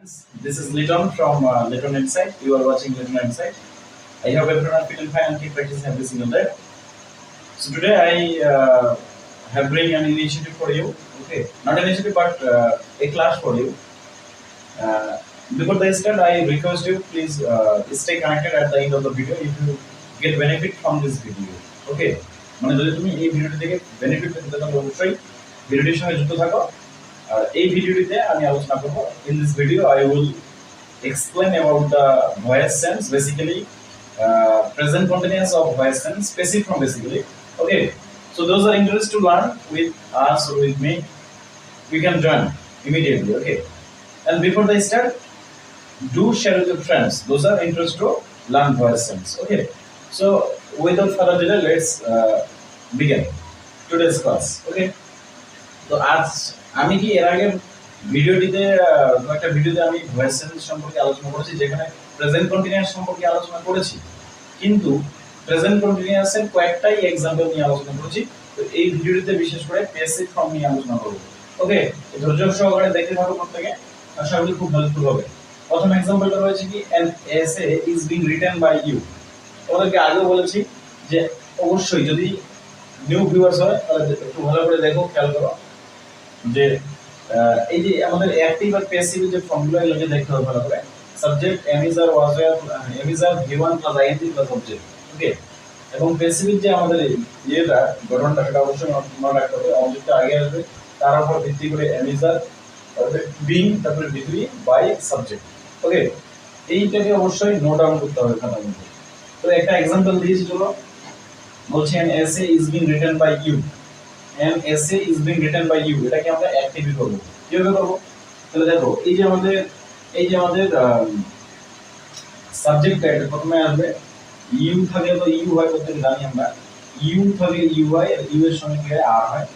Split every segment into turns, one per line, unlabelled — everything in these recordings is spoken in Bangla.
friends, this is Liton from Liton Insight. You are watching Liton Insight. I hope everyone are fit and fine and keep practicing every single day. So today I have bring an initiative for you. Okay, not initiative but a class for you. Before the start, I request you please stay connected at the end of the video if you get benefit from this video. Okay, মানে যদি তুমি এই ভিডিওটি থেকে বেনিফিট পেতে চাও তাহলে অবশ্যই ভিডিওটির সঙ্গে যুক্ত থাকো। আর এই ভিডিওটিতে আমি আলোচনা করব in this video I will explain about the voice tense, basically present continuous of voice tense, passive form basically. Okay, so those are interested to learn with us or with me, we can join immediately. Okay, and before the start, do share with your friends those are interested to learn voice tense. Okay, so without further delay, let's begin today's class. Okay, তো আজ আমি কি এর আগে ভিডিওটিতে একটা ভিডিওতে আমি ভয়েস সেন্স সম্পর্কে আলোচনা করেছি, যেখানে প্রেজেন্ট কন্টিনিউয়াস সম্পর্কে আলোচনা করেছি, কিন্তু প্রেজেন্ট কন্টিনিউয়াস এর কয়েকটাই एग्जांपल নিয়ে আলোচনা করেছি। তো এই ভিডিওটিতে বিশেষ করে প্যাসিভ ফর্ম নিয়ে আলোচনা করব। ওকে, ধৈর্য সহকারে দেখতে থাকো প্রত্যেকে, আশা করি খুব হেল্পফুল হবে। প্রথম एग्जांपलটা রয়েছে কি an essay is being written by you। তোমাদেরকে আগেও বলেছি যে অবশ্যই যদি নিউ ভিউয়ার্স হয় তাহলে একটু ভালো করে দেখো, খেয়াল করো যে এই যে আমাদের অ্যাক্টিভ আর প্যাসিভ যে ফর্মুলা এগুলো দেখতে হবে ভালো করে। Subject am is are was were am is are v1 plus ing plus object। ওকে, এবং প্যাসিভ যে আমাদের ইয়েটা গঠনটা সেটা অবশ্যই মনে রাখতে হবে। অবজেক্টটা আগে আসবে, তার উপর ভিত্তি করে am is are তারপরে being তারপরে v3 বাই সাবজেক্ট। ওকে, এইটাকে অবশ্যই নোট ডাউন করতে হবে খাতার মধ্যে। তো একটা एग्जांपल দিয়েছি, চলো বলছি an essay is being written by you। an essay is being written by you, এটাকে আমরা অ্যাক্টিভ করব। কিভাবে করব? তাহলে দেখো এই যে আমাদের সাবজেক্টটা এটা প্রথমে আসবে, ইউ থাকে তো ইউ হয়, প্রত্যেকটা জানি আমরা ইউ থাকে ইউ হয়, ইউ এর সঙ্গে কি হয় আর হয়,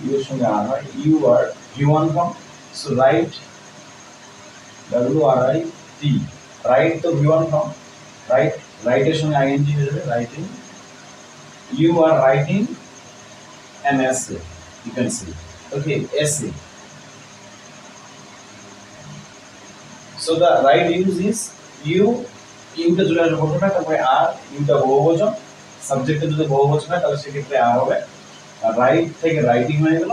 ইউ এর সঙ্গে আর হয়, you are v1 form. So write w r i t, write তো v1 ফর্ম, রাইট এর সঙ্গে ing হয়ে যাবে writing. you are writing an essay, you can see. Okay, essay. So the right use is you টা জুড়ে আসবে প্রথমে, তারপরে আর টা বহুবচন, সাবজেক্টে যদি বহুবচন হয় তাহলে সেক্ষেত্রে আর হবে, আর রাইট থেকে রাইটিং হয়ে গেল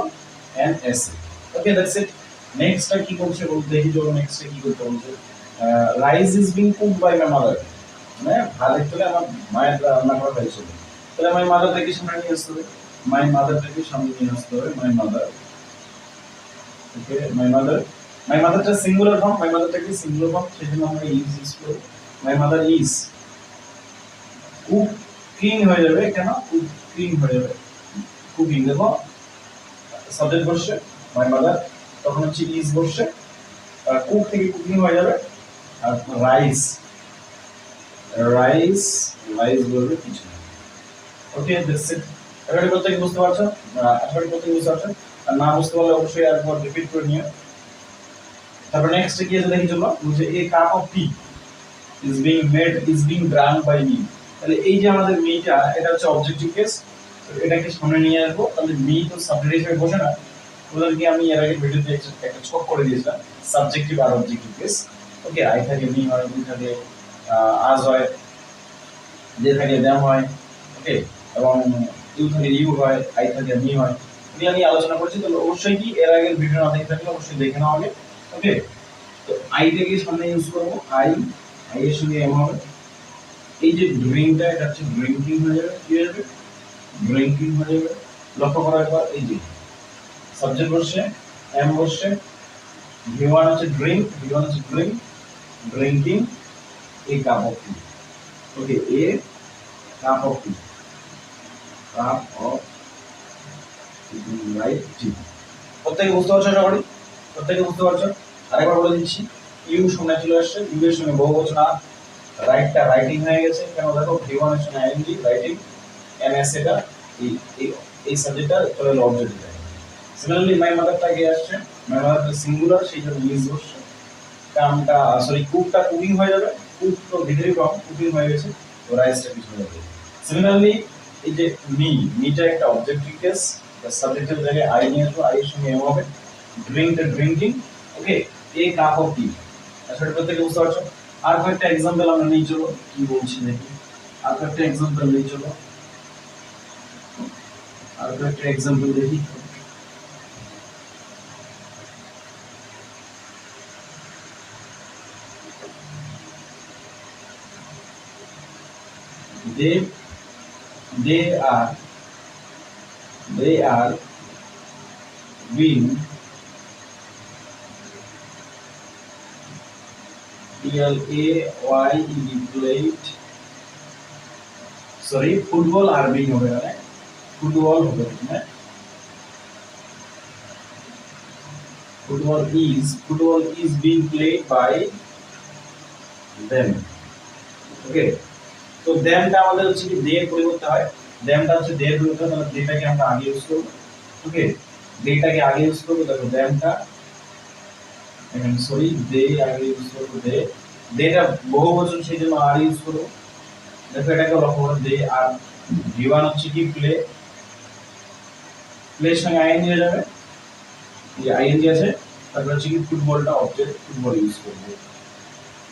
an essay. Okay, that's it. নেক্সটটা কি বলছে বলতে দেখি, চলো নেক্সটে কি করতে বলছে। Rice is being cooked by my mother, মানে ভাত একটুলে আমার মায়ের রান্না করা হয়েছিল। তাহলে মাই মাদারটাকে সামনে নিয়ে আসতে হবে, মাই মাদারটাকে সামনে নিয়ে আসতে হবে, মাই মাদার। ওকে, মাই মাদারটা সিঙ্গুলার ফর্ম, মাই মাদারটাকে সিঙ্গুলার ফর্ম, সেজন্য আমরা ইউজ করব। মাই মাদার ইজ কুকিং হয়ে যাবে, কেন কুকিং হয়ে যাবে, কুকিং। দেখো সাবজেক্ট বসছে মাই মাদার, তখন হচ্ছে ইজ বসছে, কুক থেকে কুকিং হয়ে যাবে, আর রাইস বলবে কিছু। ওকে, দ্যাটস ইট। এবারে প্রত্যেকে বুঝতে পারছো? আশা করি প্রত্যেকে বুঝতে পারছো। আর না বুঝতে পারলে অবশ্যই আরেকবার রিপিট করে নিও। তারপর নেক্সট কি আছে দেখি, চলো বুঝে a cup of tea is being drunk by me। তাহলে এই যে আমাদের মিটা, এটা হচ্ছে অবজেক্টিভ কেস, তো এটাকে সামনে নিয়ে আসবো। তাহলে মি তো সাবজেক্ট হিসেবে বসে না, ওদেরকে আমি এর আগে ভিডিওতে একটা ছক করে দিয়েছিলাম সাবজেক্টিভ আর অবজেক্টিভ কেস। ওকে, আই থাকে মি হয়, মি থাকে আজ হয়, যে থাকে দ্যাম হয়। ওকে, এবং ইউ থাকে ইউ হয়, আই থাকে মি হয়। এগুলো নিয়ে আলোচনা করছি, তাহলে অবশ্যই কি এর আগের ভিডিও না দেখে থাকলে অবশ্যই দেখে নাও আগে। ওকে, তো আইটাকে সামনে ইউজ করবো, আই এর সঙ্গে এম হবে। এই যে ড্রিঙ্কটা, এটা হচ্ছে ড্রিঙ্কিং হয়ে যাবে, কি হয়ে যাবে ড্রিঙ্কিং হয়ে যাবে। লক্ষ্য করা একবার, এই যে সাবজেক্ট বসছে, এম বসছে, v1 হচ্ছে drink, drinking A cup of T. Okay, a cup of T, write T. প্রত্যেকে বুঝতে পারছো? আশা করি প্রত্যেকে বুঝতে পারছো। আরেকবার বলে দিচ্ছি, ইউ সামনে চলে আসছে, ইউ এর সঙ্গে বহুবচন আর, রাইটটা রাইটিং হয়ে গেছে, কেন দেখো v1 এর সঙ্গে ing রাইটিং, an essay টা এই সাবজেক্টটা চলে এলো অবজেক্টে। সিমিলারলি মাই মাদারটা আগে আসছে, মাই মাদারটা সিঙ্গুলার, সেই জন্য ইজ বসছে। কামটা কুকটা কুকিং হয়ে যাবে, কুক তো ভিতরে ফর্ম, কুকিং হয়ে গেছে, তো রাইসটা পিছনে যাবে। সিমিলারলি এই যে মিটা একটা অবজেক্টিভ কেস, সাবজেক্টের জায়গায় আই নিয়ে আসবো, আই এর সঙ্গে এম হবে, ড্রিঙ্কটা drinking. Okay, a cup of tea, আসলে প্রত্যেকে বুঝতে পারছো। আর কয়েকটা এক্সাম্পল আমরা নিয়ে চলো, কি বলছি দেখি। আর কয়েকটা এক্সাম্পল নিয়ে চলো, আর কয়েকটা এক্সাম্পল দেখি। they they are being played, sorry, football are being হবে না, ফুটবল হবে না, football is being played by them. ওকে, তো দেমটা আমাদের হচ্ছে কি দে পরিবর্তে হয়, দেমটা হচ্ছে দে পরিবর্তে হয়, তাহলে দেটাকে আমরা আগে ইউজ করব। ওকে, দেটাকে আগে ইউজ করব, দেখো দেমটা এখানে, সরি, দে আগে ইউজ করব, দেটা বহুবচন সেই জন্য আর ইউজ করব। দেখো এটাকে লক্ষ্য করো, দে আর V1 হচ্ছে কি প্লে, প্লের সঙ্গে আইএনজি হয়ে যাবে, এই আইএনজি আছে, তারপর হচ্ছে কি ফুটবলটা অবজেক্ট, ফুটবল ইউজ করব।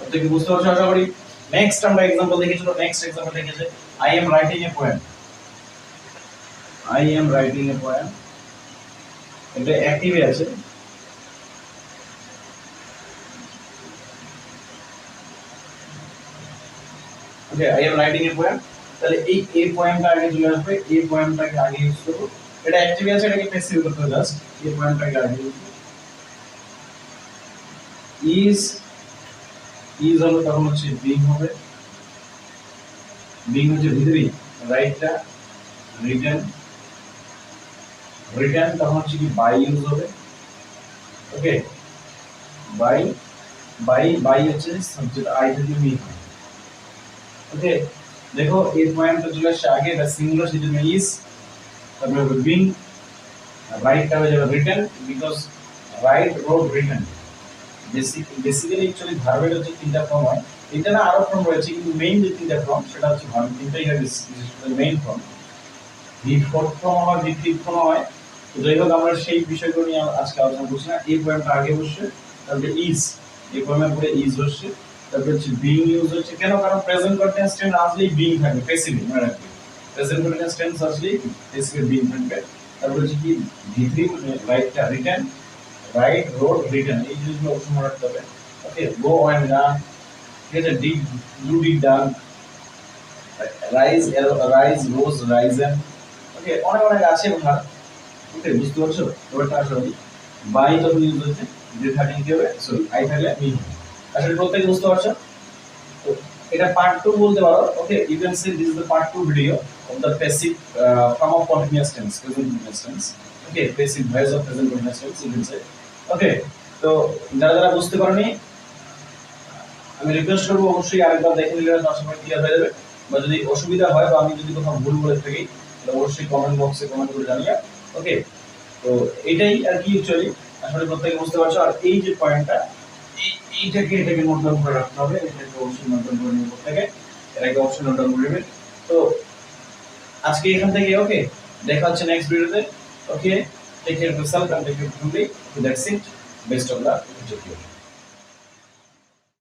অবজেক্ট বুঝতে পারছো আশা করি। নেক্সট আমরা एग्जांपल দেখেছি, তো নেক্সট एग्जांपल দেখেছে I am writing a poem, I am writing a poem, এটা অ্যাক্টিভে আছে। Okay, I am writing a poem, তাহলে এই পোয়েমটা আগে চলে আসবে, এই পোয়েমটাকে আগে ইউজ করব। এটা অ্যাক্টিভে আছে, এটাকে প্যাসিভ করতে হবে জাস্ট, এই পোয়েমটাকে আগে ইউজ করব। ইজ হলো তখন হচ্ছে বিং হবে, বিং হচ্ছে ভিতরে, রাইটটা রিটেন, রিটেন তখন হচ্ছে কি বাই ইউজ হবে। ওকে, বাই বাই হচ্ছে সাবজেক্ট, আই থেকে মি। ওকে, দেখো এই পয়েন্টটা চলে আসছে আগে, এটা সিঙ্গুলার সেজন্য ইজ, তারপরে হবে বিং, রাইটটা হয়ে যাবে written, because right road written. Basically actually ভার্বের হচ্ছে তিনটা ফর্ম হয়, এটা না আরো ফর্ম রয়েছে, কিন্তু মেইন যে তিনটা ফর্ম সেটা হচ্ছে ভার্ব তিনটাই হয়, বিশেষ করে main form. V fourth form হয়, ভি ফিফথ ফর্ম হয়। তো যাই হোক, আমরা সেই বিষয়গুলো নিয়ে আজকে আলোচনা করছি না। এই পয়েন্টটা আগে বসছে, তারপরে ইজ, এই পয়েন্টের পরে ইজ বসছে, তারপরে হচ্ছে বিং ইউজ হচ্ছে, কেন? কারণ প্রেজেন্ট কন্টিনিউয়াস টেন্স আসলেই বিং থাকবে, প্যাসিভ মনে রাখবে, প্রেজেন্ট কন্টিনিউয়াস টেন্স আসলেই প্যাসিভ বিং থাকবে। তারপরে হচ্ছে কি ভি3 রাইটটা রিটেন, রাইট রোড রিটেন, এই জিনিসগুলো অবশ্যই মনে রাখতে হবে। ওকে, গো অ্যান্ড রান, ঠিক আছে, did do did done, rise rise rose risen. Okay, অনেক অনেক আছে ভার। ওকে, বুঝতে পারছো? এবারটা আসলে বাই তখন ইউজ হচ্ছে, যে থাকলে কি হবে, সরি আই থাকলে মি হবে। আসলে প্রত্যেকে বুঝতে পারছো? তো এটা পার্ট 2 বলতে পারো। Okay, you can say this is the part 2 video of the passive form of continuous tense, present continuous tense. Okay, passive voice of present continuous tense, you can say. Okay, তো যারা যারা বুঝতে পারোনি আমি রিকোয়েস্ট করবো অবশ্যই আরেকবার দেখে নিলে আশা করি ক্লিয়ার হয়ে যাবে। বা যদি অসুবিধা হয় বা আমি যদি কোথাও ভুল বলে থাকি তাহলে অবশ্যই কমেন্ট বক্সে কমেন্ট করে জানিয়ে। ওকে, তো এটাই আর কি অ্যাকচুয়ালি, আসলে প্রত্যেকে বুঝতে পারছো। আর এই যে পয়েন্টটা, এটাকে নোট ডাউন করে রাখতে হবে, এটাকে অবশ্যই নোট ডাউন করে নেবে প্রত্যেকে, এটাকে অবশ্যই নোট ডাউন করে নেবে। তো আজকে এখান থেকে ওকে, দেখা হচ্ছে নেক্সট ভিডিওতে। Okay, take care of yourself and take care of family. That's it, best of lakh.